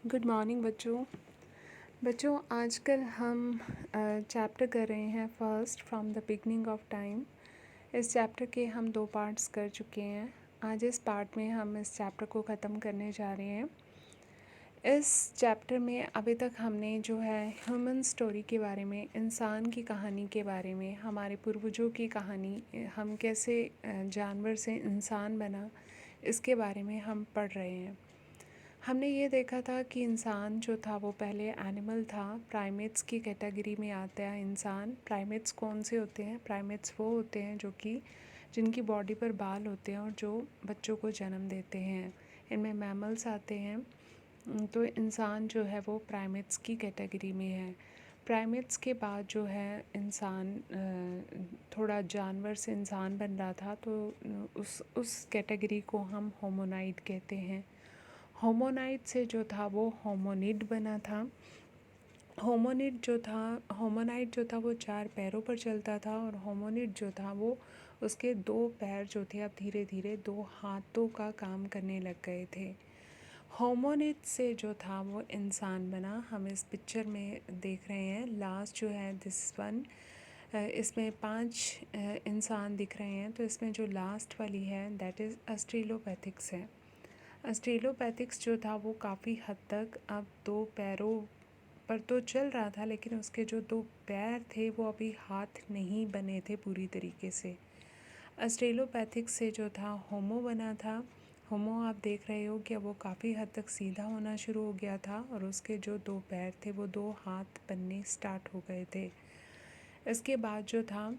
Good morning बच्चों आजकल हम चैप्टर कर रहे हैं first from the beginning of time. इस चैप्टर के हम 2 पार्ट्स कर चुके हैं। आज इस पार्ट में हम इस चैप्टर को ख़त्म करने जा रहे हैं। इस चैप्टर में अभी तक हमने जो है ह्यूमन स्टोरी के बारे में, इंसान की कहानी के बारे में, हमारे पूर्वजों की कहानी, हम कैसे जानवर से इंसान बना, इसके बारे में हम पढ़ रहे हैं। हमने ये देखा था कि इंसान जो था वो पहले एनिमल था, प्राइमेट्स की कैटेगरी में आता है इंसान। प्राइमेट्स कौन से होते हैं? प्राइमेट्स वो होते हैं जो कि जिनकी बॉडी पर बाल होते हैं और जो बच्चों को जन्म देते हैं। इनमें मैमल्स आते हैं। तो इंसान जो है वो प्राइमेट्स की कैटेगरी में है। प्राइमेट्स के बाद जो है इंसान थोड़ा जानवर से इंसान बन रहा था, तो उस कैटेगरी को हम होमोनाइड कहते हैं। होमोनाइड से जो था वो होमोनिड बना था। होमोनाइड जो था वो 4 पैरों पर चलता था, और होमोनिड जो था वो उसके 2 पैर जो थे अब धीरे धीरे 2 हाथों का काम करने लग गए थे। होमोनिड से जो था वो इंसान बना। हम इस पिक्चर में देख रहे हैं, लास्ट जो है दिस वन, इसमें 5 इंसान दिख रहे हैं। तो इसमें जो लास्ट वाली है दैट इज़ ऑस्ट्रेलोपैथिक्स है। ऑस्ट्रेलोपैथिक्स जो था वो काफ़ी हद तक अब 2 पैरों पर तो चल रहा था, लेकिन उसके जो 2 पैर थे वो अभी हाथ नहीं बने थे पूरी तरीके से। ऑस्ट्रेलोपैथिक्स से जो था होमो बना था। होमो आप देख रहे हो कि अब वो काफ़ी हद तक सीधा होना शुरू हो गया था, और उसके जो 2 पैर थे वो 2 हाथ बनने स्टार्ट हो गए थे। इसके बाद जो था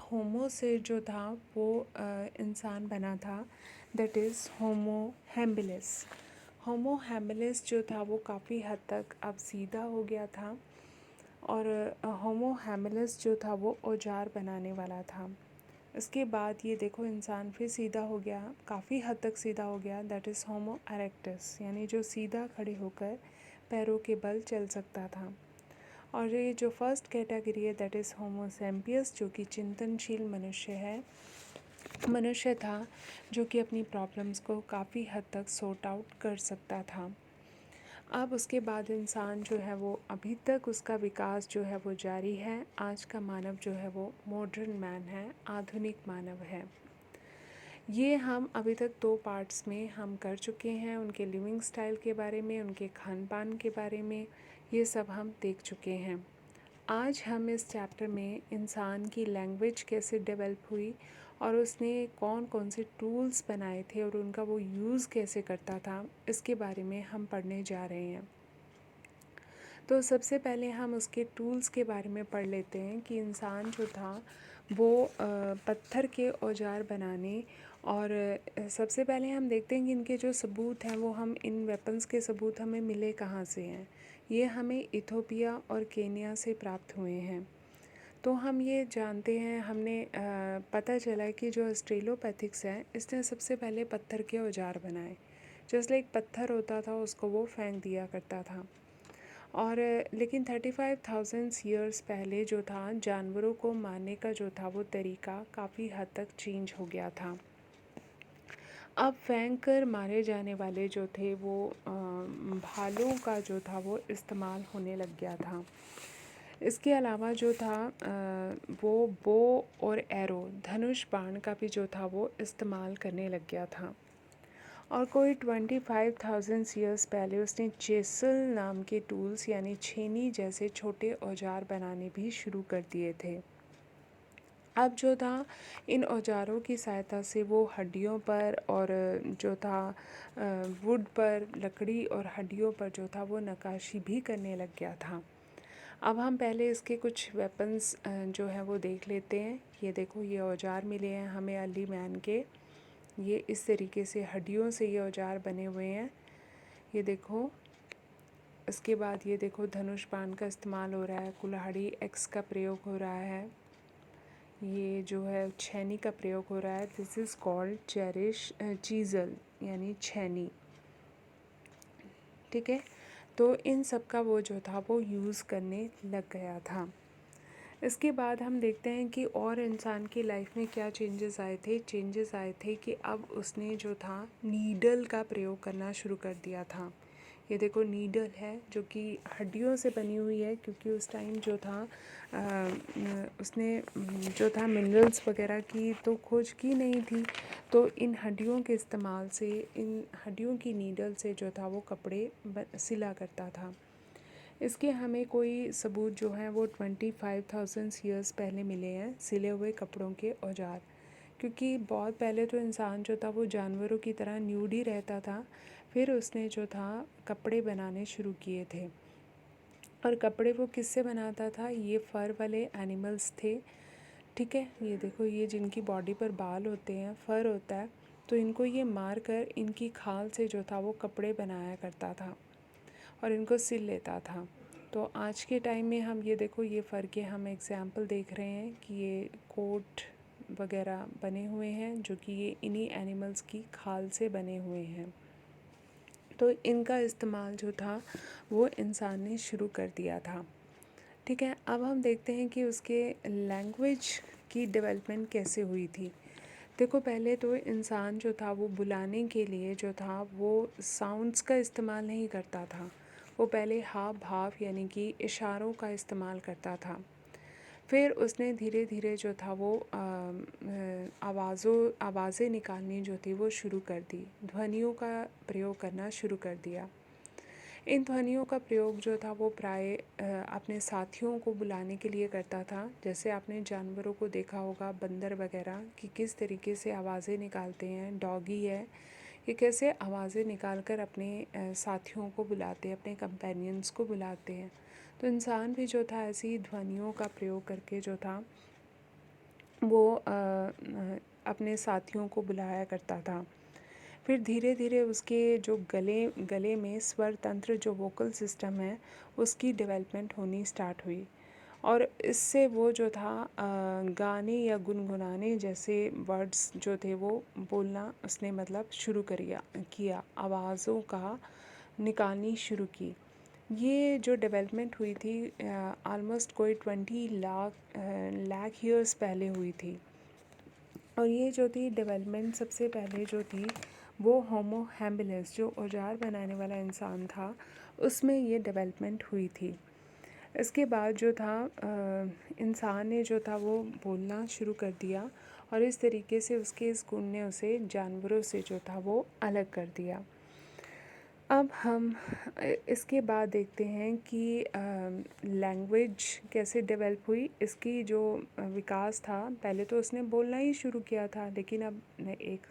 होमो से जो था वो इंसान बना था, that is Homo habilis. Homo habilis जो था वो काफ़ी हद तक अब सीधा हो गया था, और होमो हैबिलिस जो था वो औजार बनाने वाला था। इसके बाद ये देखो इंसान फिर सीधा हो गया, काफ़ी हद तक सीधा हो गया, दैट इज़ होमो इरेक्टस, यानी जो सीधा खड़े होकर पैरों के बल चल सकता था। और ये जो फर्स्ट कैटेगरी है दैट इज़ होमो सैपियंस, जो कि चिंतनशील मनुष्य था, जो कि अपनी प्रॉब्लम्स को काफ़ी हद तक सॉर्ट आउट कर सकता था। अब उसके बाद इंसान जो है वो अभी तक उसका विकास जो है वो जारी है। आज का मानव जो है वो मॉडर्न मैन है, आधुनिक मानव है। ये हम अभी तक 2 पार्ट्स में हम कर चुके हैं। उनके लिविंग स्टाइल के बारे में, उनके खान पान के बारे में, ये सब हम देख चुके हैं। आज हम इस चैप्टर में इंसान की लैंग्वेज कैसे डेवलप हुई, और उसने कौन कौन से टूल्स बनाए थे और उनका वो यूज़ कैसे करता था, इसके बारे में हम पढ़ने जा रहे हैं। तो सबसे पहले हम उसके टूल्स के बारे में पढ़ लेते हैं कि इंसान जो था वो पत्थर के औजार बनाने, और सबसे पहले हम देखते हैं कि इनके जो सबूत हैं वो हम इन वेपन्स के सबूत हमें मिले कहाँ से हैं। ये हमें इथोपिया और केनिया से प्राप्त हुए हैं। तो हम ये जानते हैं, हमने पता चला कि जो ऑस्ट्रेलोपैथिक्स है इसने सबसे पहले पत्थर के औजार बनाए। जैसे एक पत्थर होता था उसको वो फेंक दिया करता था। और लेकिन 35,000 ईयर्स पहले जो था जानवरों को मारने का जो था वो तरीका काफ़ी हद तक चेंज हो गया था। अब फेंक कर मारे जाने वाले जो थे वो भालों का जो था वो इस्तेमाल होने लग गया था। इसके अलावा जो था वो बो और एरो, धनुष बाण का भी जो था वो इस्तेमाल करने लग गया था। और कोई 25,000 ईयर्स पहले उसने चेसल नाम के टूल्स यानी छेनी जैसे छोटे औजार बनाने भी शुरू कर दिए थे। अब जो था इन औजारों की सहायता से वो हड्डियों पर और जो था वुड पर, लकड़ी और हड्डियों पर जो था वो नक्काशी भी करने लग गया था। अब हम पहले इसके कुछ वेपन्स जो है वो देख लेते हैं। ये देखो, ये औजार मिले हैं हमें अर्ली मैन के। ये इस तरीके से हड्डियों से ये औजार बने हुए हैं, ये देखो। इसके बाद ये देखो, धनुष बाण का इस्तेमाल हो रहा है, कुल्हाड़ी एक्स का प्रयोग हो रहा है, ये जो है छेनी का प्रयोग हो रहा है। दिस इज़ कॉल्ड चीज़ल यानी छेनी, ठीक है। तो इन सब का वो जो था वो यूज़ करने लग गया था। इसके बाद हम देखते हैं कि और इंसान की लाइफ में क्या चेंजेस आए थे कि अब उसने जो था नीडल का प्रयोग करना शुरू कर दिया था। ये देखो नीडल है जो कि हड्डियों से बनी हुई है, क्योंकि उस टाइम जो था उसने जो था मिनरल्स वगैरह की तो खोज की नहीं थी, तो इन हड्डियों के इस्तेमाल से, इन हड्डियों की नीडल से जो था वो कपड़े सिला करता था। इसके हमें कोई सबूत जो हैं वो 25,000 ईयर्स पहले मिले हैं, सिले हुए कपड़ों के औजार। क्योंकि बहुत पहले तो इंसान जो था वो जानवरों की तरह न्यूड ही रहता था, फिर उसने जो था कपड़े बनाने शुरू किए थे। और कपड़े वो किससे बनाता था? ये फ़र वाले एनिमल्स थे, ठीक है। ये देखो, ये जिनकी बॉडी पर बाल होते हैं, फ़र होता है, तो इनको ये मार कर इनकी खाल से जो था वो कपड़े बनाया करता था और इनको सिल लेता था। तो आज के टाइम में हम ये देखो, ये फ़र के हम एग्ज़ाम्पल देख रहे हैं कि ये कोट वगैरह बने हुए हैं जो कि ये इन्हीं एनिमल्स की खाल से बने हुए हैं। तो इनका इस्तेमाल जो था वो इंसान ने शुरू कर दिया था, ठीक है। अब हम देखते हैं कि उसके लैंग्वेज की डेवलपमेंट कैसे हुई थी। देखो, पहले तो इंसान जो था वो बुलाने के लिए जो था वो साउंड्स का इस्तेमाल नहीं करता था, वो पहले हाव भाव यानी कि इशारों का इस्तेमाल करता था। फिर उसने धीरे धीरे जो था वो आवाज़ें निकालनी जो थी वो शुरू कर दी, ध्वनियों का प्रयोग करना शुरू कर दिया। इन ध्वनियों का प्रयोग जो था वो प्राय अपने साथियों को बुलाने के लिए करता था। जैसे आपने जानवरों को देखा होगा, बंदर वगैरह, कि किस तरीके से आवाज़ें निकालते हैं। डॉगी है, ये कैसे आवाज़ें निकाल कर अपने साथियों को बुलाते हैं, अपने कंपेनियंस को बुलाते हैं। तो इंसान भी जो था ऐसी ध्वनियों का प्रयोग करके जो था वो अपने साथियों को बुलाया करता था। फिर धीरे धीरे उसके जो गले में स्वर तंत्र, जो वोकल सिस्टम है, उसकी डेवलपमेंट होनी स्टार्ट हुई और इससे वो जो था गाने या गुनगुनाने जैसे वर्ड्स जो थे वो बोलना उसने मतलब शुरू किया, आवाज़ों का निकालनी शुरू की। ये जो डेवलपमेंट हुई थी ऑलमोस्ट कोई 20 लाख ईयर्स पहले हुई थी। और ये जो थी डेवलपमेंट सबसे पहले जो थी वो होमो हैबिलिस, जो औजार बनाने वाला इंसान था, उसमें ये डेवलपमेंट हुई थी। इसके बाद जो था इंसान ने जो था वो बोलना शुरू कर दिया और इस तरीके से उसके इस गुण ने उसे जानवरों से जो था वो अलग कर दिया। अब हम इसके बाद देखते हैं कि लैंग्वेज कैसे डेवलप हुई। इसकी जो विकास था, पहले तो उसने बोलना ही शुरू किया था, लेकिन अब एक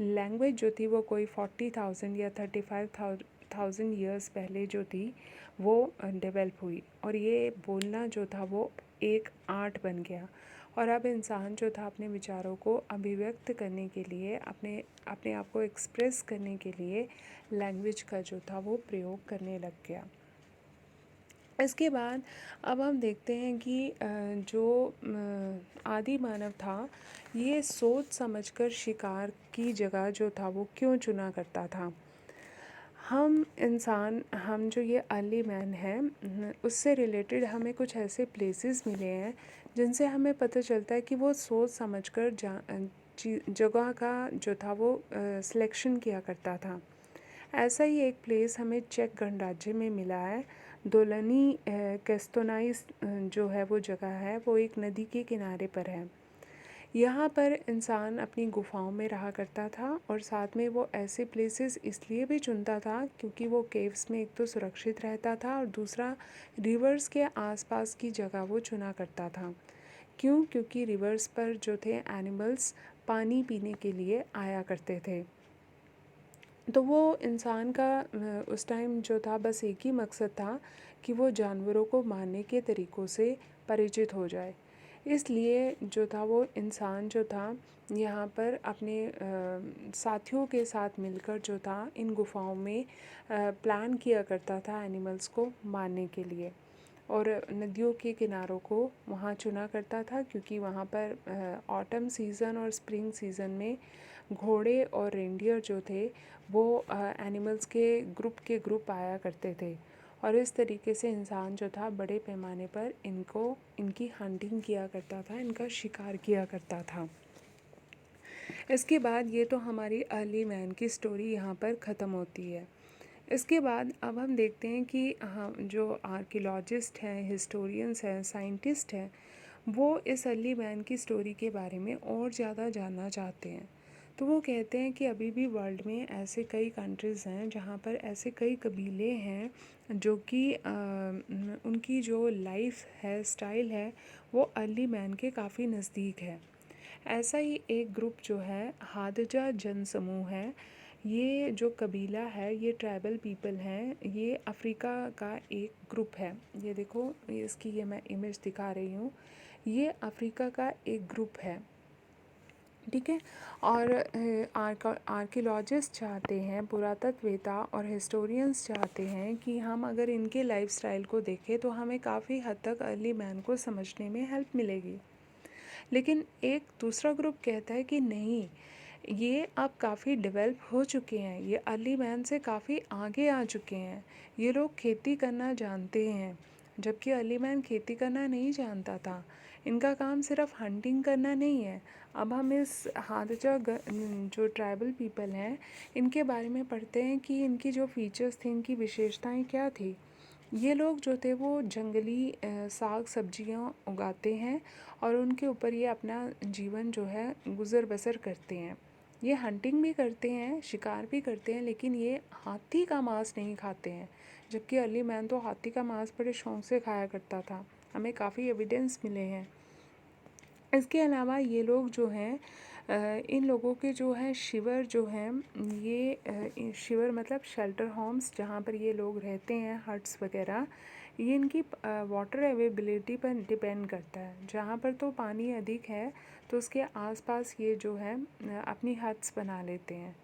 लैंग्वेज जो थी वो कोई 40,000 या 35,000 ईयर्स पहले जो थी वो डेवलप हुई और ये बोलना जो था वो एक आर्ट बन गया। और अब इंसान जो था अपने विचारों को अभिव्यक्त करने के लिए, अपने अपने आप को एक्सप्रेस करने के लिए लैंग्वेज का जो था वो प्रयोग करने लग गया। इसके बाद अब हम देखते हैं कि जो आदि मानव था, ये सोच समझकर शिकार की जगह जो था वो क्यों चुना करता था। हम जो ये अर्ली मैन है, उससे रिलेटेड हमें कुछ ऐसे प्लेसेस मिले हैं जिनसे हमें पता चलता है कि वो सोच समझकर जगह का जो था वो सिलेक्शन किया करता था। ऐसा ही एक प्लेस हमें चेक गणराज्य में मिला है। दोलनी केस्तोनाइस जो है वो जगह है, वो एक नदी के किनारे पर है। यहाँ पर इंसान अपनी गुफाओं में रहा करता था और साथ में वो ऐसे प्लेसेस इसलिए भी चुनता था क्योंकि वो केव्स में एक तो सुरक्षित रहता था और दूसरा रिवर्स के आसपास की जगह वो चुना करता था। क्यों? क्योंकि रिवर्स पर जो थे एनिमल्स पानी पीने के लिए आया करते थे। तो वो इंसान का उस टाइम जो था बस एक ही मकसद था कि वो जानवरों को मारने के तरीक़ों से परिचित हो जाए। इसलिए जो था वो इंसान जो था यहाँ पर अपने साथियों के साथ मिलकर जो था इन गुफाओं में प्लान किया करता था एनिमल्स को मारने के लिए। और नदियों के किनारों को वहाँ चुना करता था क्योंकि वहाँ पर ऑटम सीज़न और स्प्रिंग सीज़न में घोड़े और रेंडियर जो थे वो एनिमल्स के ग्रुप आया करते थे और इस तरीके से इंसान जो था बड़े पैमाने पर इनकी हंटिंग किया करता था, इनका शिकार किया करता था। इसके बाद ये तो हमारी अर्ली मैन की स्टोरी यहाँ पर ख़त्म होती है। इसके बाद अब हम देखते हैं कि हम जो आर्कियोलॉजिस्ट हैं, हिस्टोरियंस हैं, साइंटिस्ट हैं, वो इस अर्ली मैन की स्टोरी के बारे में और ज़्यादा जानना चाहते हैं। तो वो कहते हैं कि अभी भी वर्ल्ड में ऐसे कई कंट्रीज़ हैं जहाँ पर ऐसे कई कबीले हैं जो कि उनकी जो लाइफ है, स्टाइल है, वो अर्ली मैन के काफ़ी नज़दीक है। ऐसा ही एक ग्रुप जो है हादजा जनसमूह है। ये जो कबीला है, ये ट्राइबल पीपल हैं, ये अफ्रीका का एक ग्रुप है। ये देखो, इसकी ये मैं इमेज दिखा रही हूँ। ये अफ्रीका का एक ग्रुप है, ठीक है। और आर्कियोलॉजिस्ट चाहते हैं, पुरातत्ववेता और हिस्टोरियंस चाहते हैं कि हम अगर इनके लाइफस्टाइल को देखें तो हमें काफ़ी हद तक अर्ली मैन को समझने में हेल्प मिलेगी। लेकिन एक दूसरा ग्रुप कहता है कि नहीं, ये अब काफ़ी डेवलप हो चुके हैं, ये अर्ली मैन से काफ़ी आगे आ चुके हैं, ये लोग खेती करना जानते हैं, जबकि अर्ली मैन खेती करना नहीं जानता था। इनका काम सिर्फ हंटिंग करना नहीं है। अब हम इस हादजा जो ट्राइबल पीपल हैं, इनके बारे में पढ़ते हैं कि इनकी जो फीचर्स थी, इनकी विशेषताएं क्या थी। ये लोग जो थे वो जंगली साग सब्जियां उगाते हैं और उनके ऊपर ये अपना जीवन जो है गुज़र बसर करते हैं। ये हंटिंग भी करते हैं, शिकार भी करते हैं, लेकिन ये हाथी का मांस नहीं खाते हैं, जबकि अर्ली मैन तो हाथी का मांस बड़े शौक से खाया करता था। हमें काफ़ी एविडेंस मिले हैं। इसके अलावा ये लोग जो हैं, इन लोगों के जो है शिविर जो हैं, ये शिविर मतलब शेल्टर होम्स, जहाँ पर ये लोग रहते हैं, हट्स वगैरह, ये इनकी वाटर अवेलेबिलिटी पर डिपेंड करता है। जहाँ पर तो पानी अधिक है तो उसके आसपास ये जो है अपनी हट्स बना लेते हैं।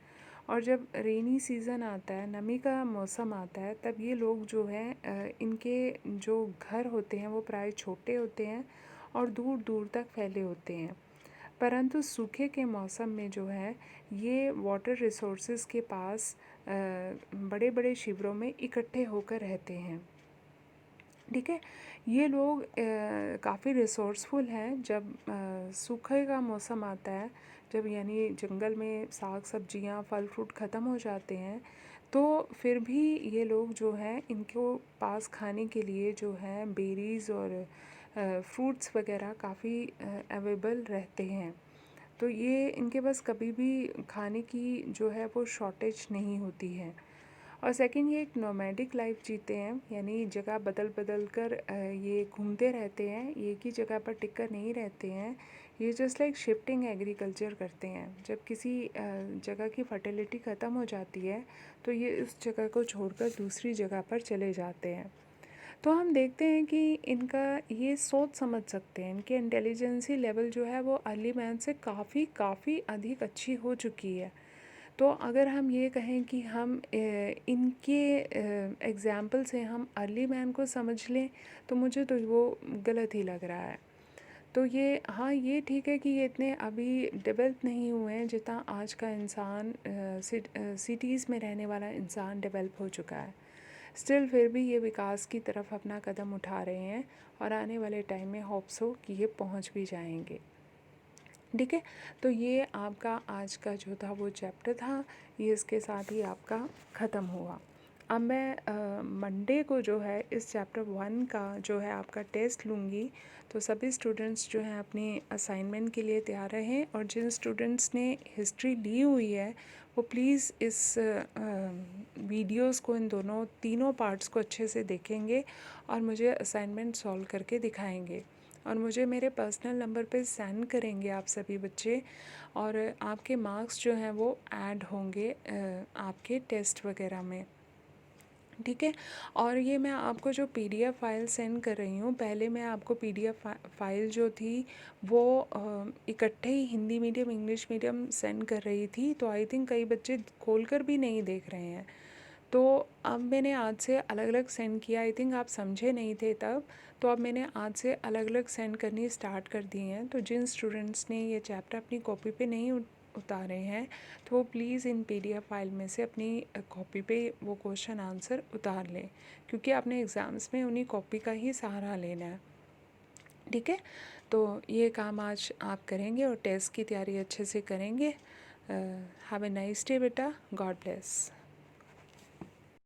और जब रेनी सीज़न आता है, नमी का मौसम आता है, तब ये लोग जो हैं इनके जो घर होते हैं वो प्राय छोटे होते हैं और दूर दूर तक फैले होते हैं। परंतु सूखे के मौसम में जो है ये वाटर रिसोर्सेज के पास बड़े बड़े शिविरों में इकट्ठे होकर रहते हैं, ठीक है। ये लोग काफ़ी रिसोर्सफुल हैं। जब सूखे का मौसम आता है, जब यानी जंगल में साग सब्जियां फल फ्रूट ख़त्म हो जाते हैं, तो फिर भी ये लोग जो हैं इनको पास खाने के लिए जो है बेरीज़ और फ्रूट्स वगैरह काफ़ी अवेलेबल रहते हैं। तो ये इनके पास कभी भी खाने की जो है वो शॉर्टेज नहीं होती है। और सेकंड, ये एक नोमैडिक लाइफ जीते हैं, यानी जगह बदल बदल कर ये घूमते रहते हैं, एक ही जगह पर टिक कर नहीं रहते हैं। ये जस्ट लाइक शिफ्टिंग एग्रीकल्चर करते हैं। जब किसी जगह की फर्टिलिटी ख़त्म हो जाती है तो ये इस जगह को छोड़कर दूसरी जगह पर चले जाते हैं। तो हम देखते हैं कि इनका ये सोच समझ सकते हैं, इनके इंटेलिजेंसी लेवल जो है वो अर्ली मैन से काफ़ी अधिक अच्छी हो चुकी है। तो अगर हम ये कहें कि हम इनके एग्ज़ाम्पल से हम अर्ली मैन को समझ लें, तो मुझे तो वो गलत ही लग रहा है। तो ये, हाँ, ये ठीक है कि ये इतने अभी डेवलप नहीं हुए हैं जितना आज का इंसान सिटीज़ में रहने वाला इंसान डेवलप हो चुका है। स्टिल फिर भी ये विकास की तरफ अपना कदम उठा रहे हैं और आने वाले टाइम में होप्स हो कि ये पहुंच भी जाएंगे, ठीक है। तो ये आपका आज का जो था वो चैप्टर था, ये इसके साथ ही आपका ख़त्म हुआ। अब मैं मंडे को जो है इस चैप्टर 1 का जो है आपका टेस्ट लूँगी। तो सभी स्टूडेंट्स जो हैं अपने असाइनमेंट के लिए तैयार रहें, और जिन स्टूडेंट्स ने हिस्ट्री ली हुई है वो प्लीज़ इस वीडियोस को, इन तीनों पार्ट्स को अच्छे से देखेंगे और मुझे असाइनमेंट सॉल्व करके दिखाएंगे, और मुझे मेरे पर्सनल नंबर पे सेंड करेंगे आप सभी बच्चे, और आपके मार्क्स जो हैं वो ऐड होंगे आपके टेस्ट वगैरह में, ठीक है। और ये मैं आपको जो पीडीएफ फाइल सेंड कर रही हूँ, पहले मैं आपको पीडीएफ फाइल जो थी वो इकट्ठे ही Hindi medium English medium send कर रही थी, तो आई थिंक कई बच्चे खोलकर भी नहीं देख रहे हैं। तो अब मैंने आज से अलग अलग सेंड किया, आई थिंक आप समझे नहीं थे तब, तो अब मैंने आज से अलग अलग सेंड करनी स्टार्ट कर दी हैं। तो जिन स्टूडेंट्स ने ये चैप्टर अपनी कॉपी पे नहीं उतारे हैं, तो वो प्लीज़ इन पीडीएफ फाइल में से अपनी कॉपी पे वो क्वेश्चन आंसर उतार लें, क्योंकि आपने एग्ज़ाम्स में उन्हीं कॉपी का ही सहारा लेना है, ठीक है। तो ये काम आज आप करेंगे और टेस्ट की तैयारी अच्छे से करेंगे। हैव ए नाइस डे बेटा, गॉड ब्लेस।